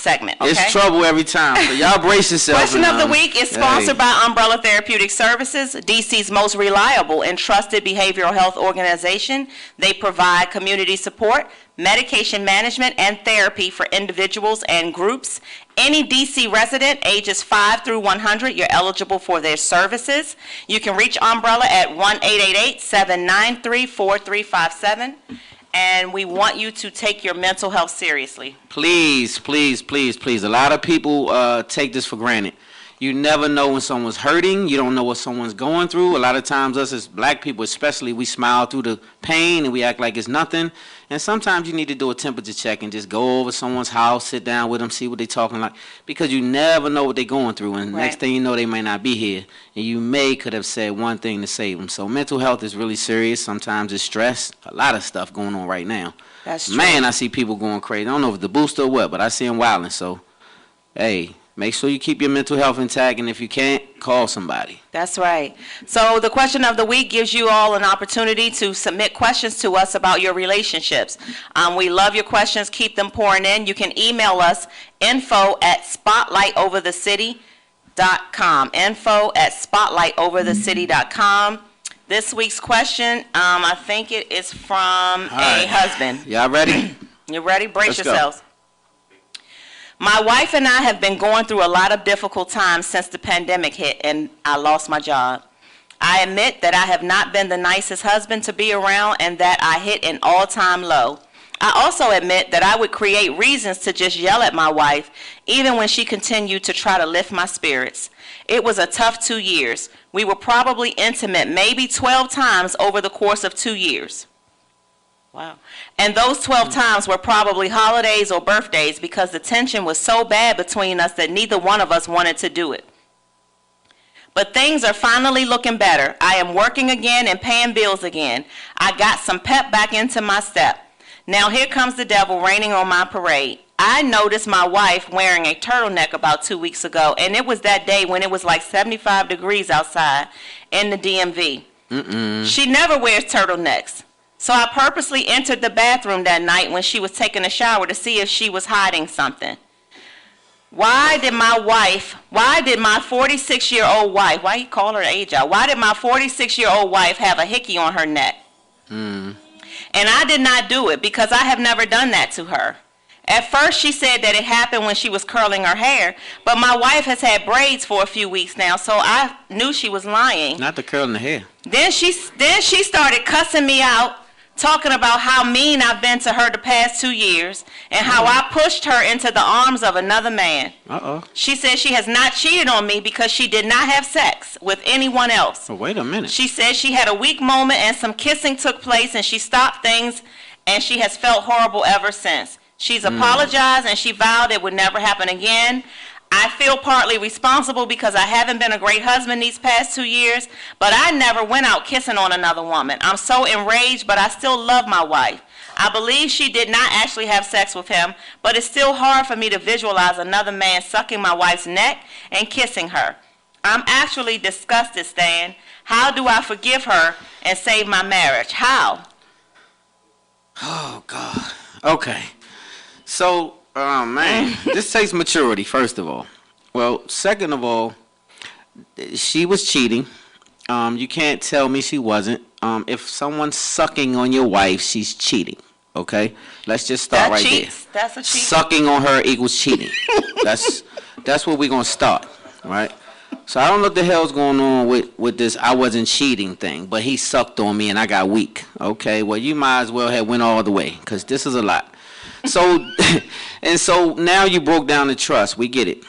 segment, okay? It's trouble every time, so y'all brace yourselves. Question of the week is sponsored by Umbrella Therapeutic Services, DC's most reliable and trusted behavioral health organization. They provide community support, medication management, and therapy for individuals and groups. Any DC resident ages 5 through 100, you're eligible for their services. You can reach Umbrella at 1-888-793-4357. And we want you to take your mental health seriously. Please, please, please, please. A lot of people take this for granted. You never know when someone's hurting. You don't know what someone's going through. A lot of times us as black people especially, we smile through the pain and we act like it's nothing. And sometimes you need to do a temperature check and just go over someone's house, sit down with them, see what they're talking like. Because you never know what they're going through. And next thing you know, they may not be here. And you could have said one thing to save them. So mental health is really serious. Sometimes it's stress. A lot of stuff going on right now. That's true. Man, I see people going crazy. I don't know if it's the booster or what, but I see them wilding. So, hey, make sure you keep your mental health intact, and if you can't, call somebody. That's right. So the question of the week gives you all an opportunity to submit questions to us about your relationships. We love your questions. Keep them pouring in. You can email us info@spotlightoverthecity.com. info@spotlightoverthecity.com. This week's question, I think it is from a husband. Y'all ready? You ready? Brace Let's go. yourselves. My wife and I have been going through a lot of difficult times since the pandemic hit and I lost my job. I admit that I have not been the nicest husband to be around and that I hit an all-time low. I also admit that I would create reasons to just yell at my wife, even when she continued to try to lift my spirits. It was a tough 2 years. We were probably intimate maybe 12 times over the course of 2 years. Wow. And those 12 times were probably holidays or birthdays because the tension was so bad between us that neither one of us wanted to do it. But things are finally looking better. I am working again and paying bills again. I got some pep back into my step. Now here comes the devil raining on my parade. I noticed my wife wearing a turtleneck about 2 weeks ago, and it was that day when it was like 75 degrees outside in the DMV. She never wears turtletnecks. So I purposely entered the bathroom that night when she was taking a shower to see if she was hiding something. Why did my 46-year-old wife, why you call her age out? Why did my 46-year-old wife have a hickey on her neck? And I did not do it because I have never done that to her. At first she said that it happened when she was curling her hair, but my wife has had braids for a few weeks now, so I knew she was lying. Not the curling the hair. Then she started cussing me out, talking about how mean I've been to her the past 2 years and how I pushed her into the arms of another man. She said she has not cheated on me because she did not have sex with anyone else. Oh, wait a minute. She said she had a weak moment and some kissing took place and she stopped things and she has felt horrible ever since. She's apologized and she vowed it would never happen again. I feel partly responsible because I haven't been a great husband these past 2 years, but I never went out kissing on another woman. I'm so enraged, but I still love my wife. I believe she did not actually have sex with him, but it's still hard for me to visualize another man sucking my wife's neck and kissing her. I'm actually disgusted, Stan. How do I forgive her and save my marriage? How? Oh, God. Okay. So, man, this takes maturity, first of all. Well, second of all, she was cheating. You can't tell me she wasn't. If someone's sucking on your wife, she's cheating. Okay? Let's just start right there. That's a cheat. Sucking on her equals cheating. That's where we're going to start, right? So I don't know what the hell's going on with this I wasn't cheating thing, but he sucked on me and I got weak. Okay? Well, you might as well have went all the way because this is a lot. So, and so now you broke down the trust. We get it.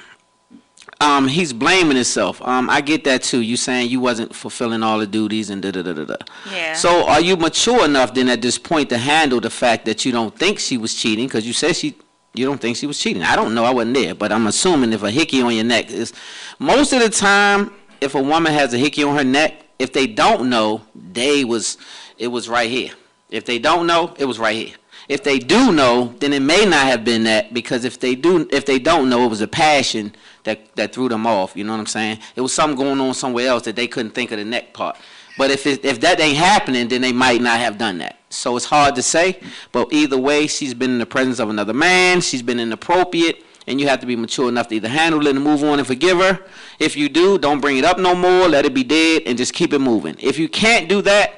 He's blaming himself. I get that too. You saying you wasn't fulfilling all the duties and da-da-da-da-da. Yeah. So are you mature enough then at this point to handle the fact that you don't think she was cheating? Because you said you don't think she was cheating. I don't know. I wasn't there. But I'm assuming if a hickey on your neck is, most of the time, if a woman has a hickey on her neck, if they don't know, it was right here. If they don't know, it was right here. If they do know, then it may not have been that, because if they don't know, it was a passion that threw them off. You know what I'm saying? It was something going on somewhere else that they couldn't think of the neck part. But if that ain't happening, then they might not have done that. So it's hard to say. But either way, she's been in the presence of another man. She's been inappropriate. and you have to be mature enough to either handle it and move on and forgive her. If you do, don't bring it up no more, let it be dead, and just keep it moving. If you can't do that,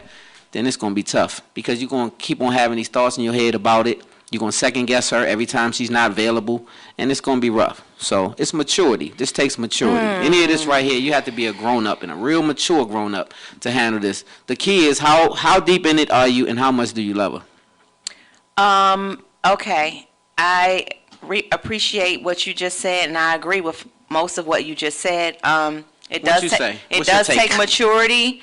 then it's going to be tough, because you're going to keep on having these thoughts in your head about it. You're going to second guess her every time she's not available, and it's going to be rough. So it's maturity. This takes maturity. Any of this right here, you have to be a grown-up, and a real mature grown-up to handle this. The key is how deep in it are you, and how much do you love her? Okay. I appreciate what you just said, and I agree with most of what you just said. It What'd does you say? It What's your does take? take maturity.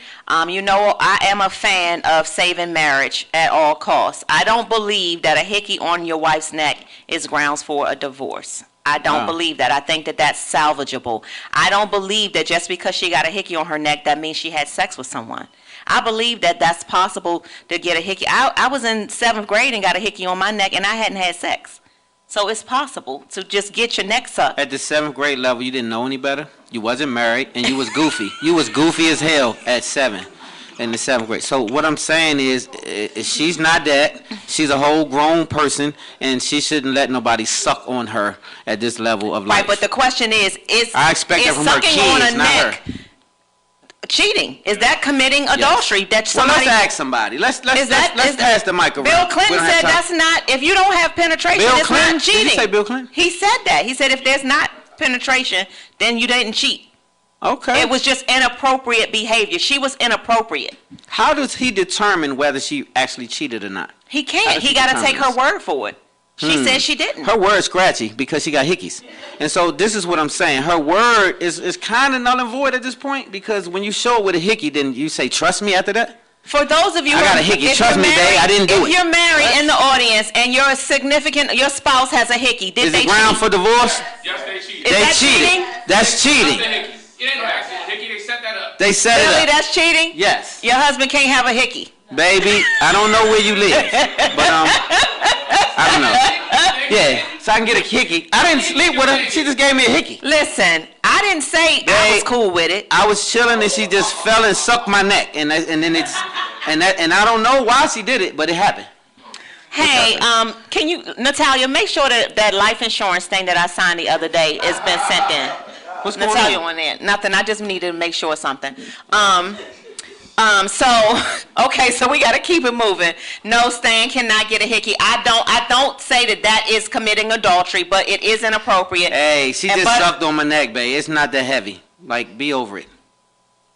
You know, I am a fan of saving marriage at all costs. I don't believe that a hickey on your wife's neck is grounds for a divorce. I don't Wow. believe that. I think that that's salvageable. I don't believe that just because she got a hickey on her neck, that means she had sex with someone. I believe that that's possible to get a hickey. I was in 7th grade and got a hickey on my neck, and I hadn't had sex. So it's possible to just get your neck sucked. At the 7th grade level, you didn't know any better. You wasn't married, and you was goofy. You was goofy as hell at 7 in the 7th grade. So what I'm saying is she's not that. She's a whole grown person, and she shouldn't let nobody suck on her at this level of life. Right, but the question is I expect that from her sucking on kids, a not neck her. cheating? Is that committing adultery? That Well, somebody, let's ask somebody. Let's is pass the mic around. Bill We Clinton don't have said time. that's not, if you don't have penetration, Bill it's Clinton? not cheating. Did you say Bill Clinton? He said that. He said if there's not penetration, then you didn't cheat. Okay. It was just inappropriate behavior. She was inappropriate. How does he determine whether she actually cheated or not? He How can't. does He he got to take her determine word for it. She said she didn't. Her word's scratchy because she got hickeys. And so this is what I'm saying. Her word is kind of null and void at this point, because when you show it with a hickey, then you say, trust me after that? For those of you I got a hickey. if Trust you're me, married- babe, I didn't do If it. you're married What? in the audience and your spouse has a hickey, did Is they it ground cheat? for divorce? Yes, they cheated. Is They that cheated. cheating? That's cheating. Hickey. It ain't no accident. Hickey, they set that up. They set Really, it up. that's cheating? Yes. Your husband can't have a hickey. Baby, I don't know where you live, but I don't know. Yeah, so I can get a hickey. I didn't sleep with her. She just gave me a hickey. Listen, I didn't say I Babe, was cool with it. I was chilling and she just fell and sucked my neck, and I don't know why she did it, but it happened. Hey, can you, Natalia, make sure that life insurance thing that I signed the other day has been sent in. What's going Natalia on? on there. Nothing. I just needed to make sure of something. So okay, so we got to keep it moving. No, Stan cannot get a hickey. I don't say that is committing adultery, but it is inappropriate. Hey, she And just but- sucked on my neck, babe. It's not that heavy. Like, be over it.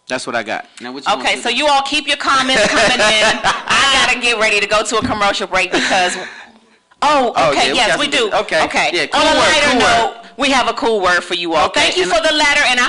That's what I got. Now, what you want Okay, to so do? you all keep your comments coming in. I gotta get ready to go to a commercial break because. Oh, Oh, okay, yeah, we yes, got we some do. good- okay. Yeah, cool On a word, lighter cool note, we have a cool word for you all. Okay, Thank you and for the letter, and I